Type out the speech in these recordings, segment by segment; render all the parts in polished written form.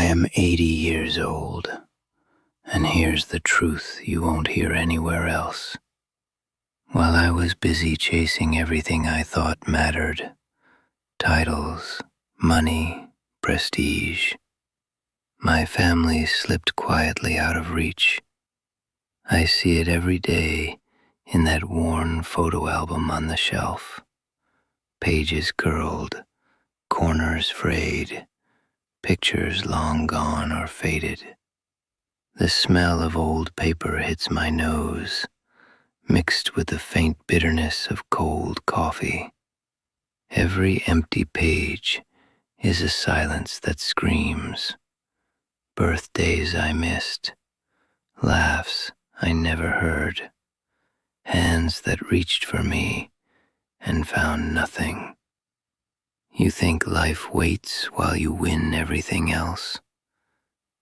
am 80 years old, and here's the truth you won't hear anywhere else. While I was busy chasing everything I thought mattered, titles, money, prestige, my family slipped quietly out of reach. I see it every day in that worn photo album on the shelf. Pages curled, corners frayed, pictures long gone or faded. The smell of old paper hits my nose, mixed with the faint bitterness of cold coffee. Every empty page is a silence that screams. Birthdays I missed, laughs I never heard, hands that reached for me and found nothing. You think life waits while you win everything else?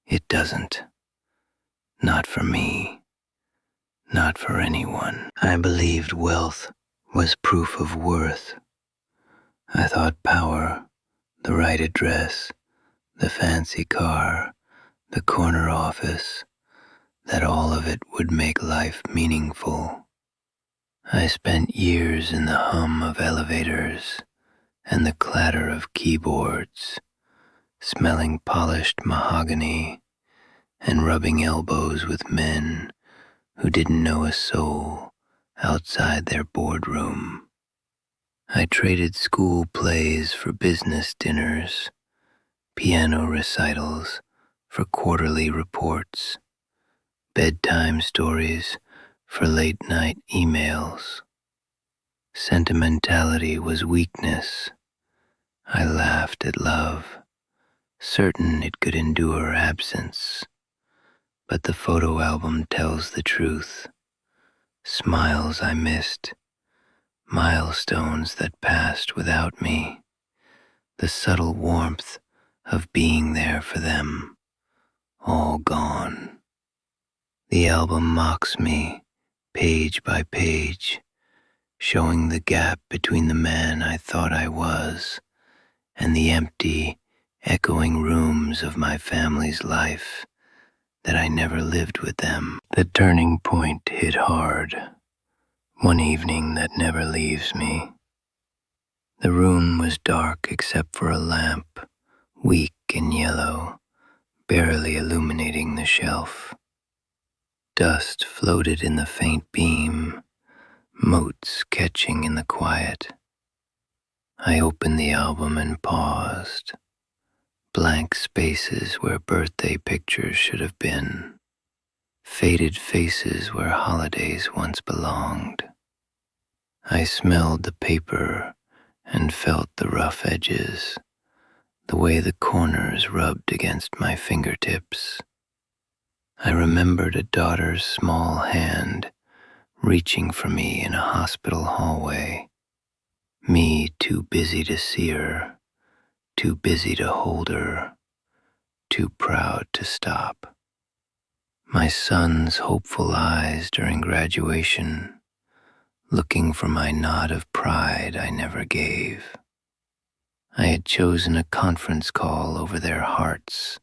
It doesn't. Not for me. Not for anyone. I believed wealth was proof of worth. I thought power, the right address, the fancy car, the corner office, that all of it would make life meaningful. I spent years in the hum of elevators and the clatter of keyboards, smelling polished mahogany and rubbing elbows with men who didn't know a soul outside their boardroom. I traded school plays for business dinners, piano recitals for quarterly reports, bedtime stories for late-night emails. Sentimentality was weakness. I laughed at love, certain it could endure absence. But the photo album tells the truth. Smiles I missed, milestones that passed without me, the subtle warmth of being there for them, all gone. The album mocks me, page by page, showing the gap between the man I thought I was and the empty, echoing rooms of my family's life that I never lived with them. The turning point hit hard, one evening that never leaves me. The room was dark except for a lamp, weak and yellow, barely illuminating the shelf. Dust floated in the faint beam, motes catching in the quiet. I opened the album and paused. Blank spaces where birthday pictures should have been, faded faces where holidays once belonged. I smelled the paper and felt the rough edges, the way the corners rubbed against my fingertips. I remembered a daughter's small hand reaching for me in a hospital hallway, me too busy to see her, too busy to hold her, too proud to stop. My son's hopeful eyes during graduation, looking for my nod of pride I never gave. I had chosen a conference call over their hearts,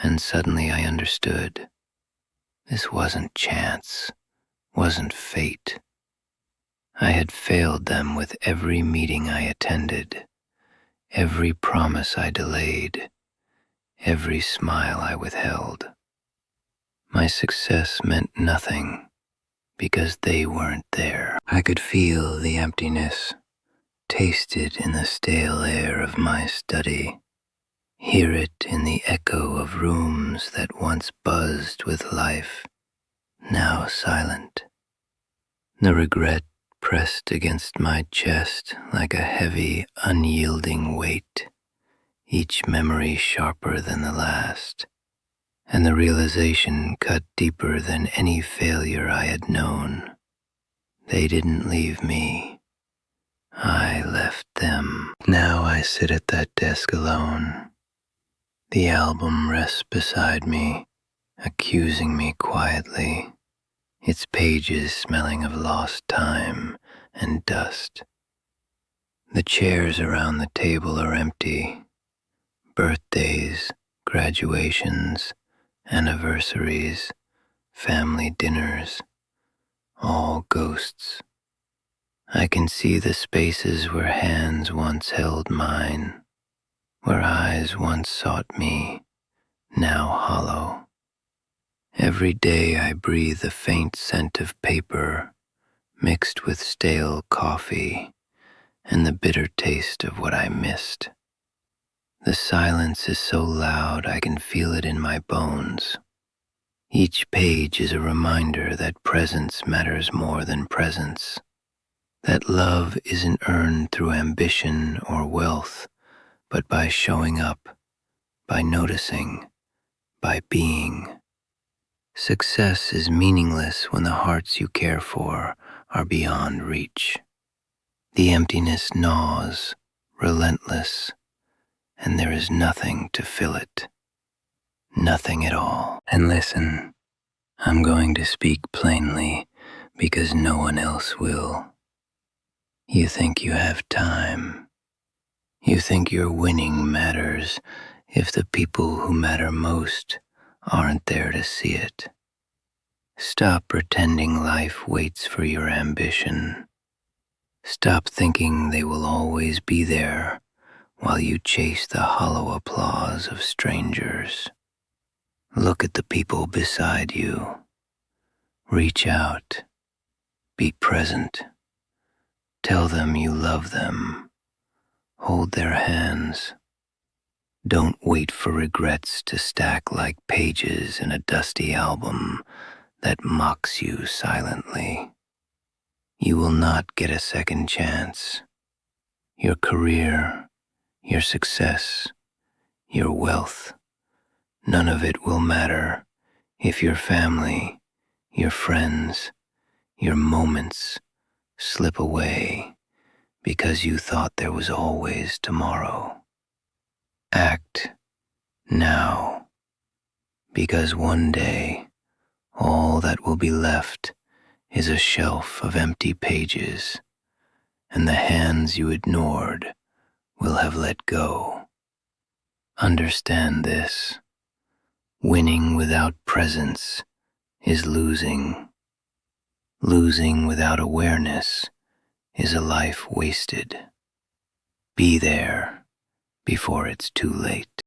and suddenly I understood. This wasn't chance, wasn't fate. I had failed them with every meeting I attended, every promise I delayed, every smile I withheld. My success meant nothing because they weren't there. I could feel the emptiness, taste it in the stale air of my study, hear it in the echo of rooms that once buzzed with life, now silent. The regret pressed against my chest like a heavy, unyielding weight, each memory sharper than the last, and the realization cut deeper than any failure I had known. They didn't leave me. I left them. Now I sit at that desk alone. The album rests beside me, accusing me quietly, its pages smelling of lost time and dust. The chairs around the table are empty. Birthdays, graduations, anniversaries, family dinners, all ghosts. I can see the spaces where hands once held mine, where eyes once sought me, now hollow. Every day I breathe the faint scent of paper mixed with stale coffee and the bitter taste of what I missed. The silence is so loud I can feel it in my bones. Each page is a reminder that presence matters more than presence, that love isn't earned through ambition or wealth, but by showing up, by noticing, by being. Success is meaningless when the hearts you care for are beyond reach. The emptiness gnaws, relentless, and there is nothing to fill it. Nothing at all. And listen, I'm going to speak plainly because no one else will. You think you have time. You think your winning matters if the people who matter most aren't there to see it. Stop pretending life waits for your ambition. Stop thinking they will always be there while you chase the hollow applause of strangers. Look at the people beside you. Reach out. Be present. Tell them you love them. Hold their hands. Don't wait for regrets to stack like pages in a dusty album that mocks you silently. You will not get a second chance. Your career, your success, your wealth, none of it will matter if your family, your friends, your moments slip away because you thought there was always tomorrow. Act now, because one day all that will be left is a shelf of empty pages, and the hands you ignored will have let go. Understand this. Winning without presence is losing. Losing without awareness is a life wasted. Be there before it's too late.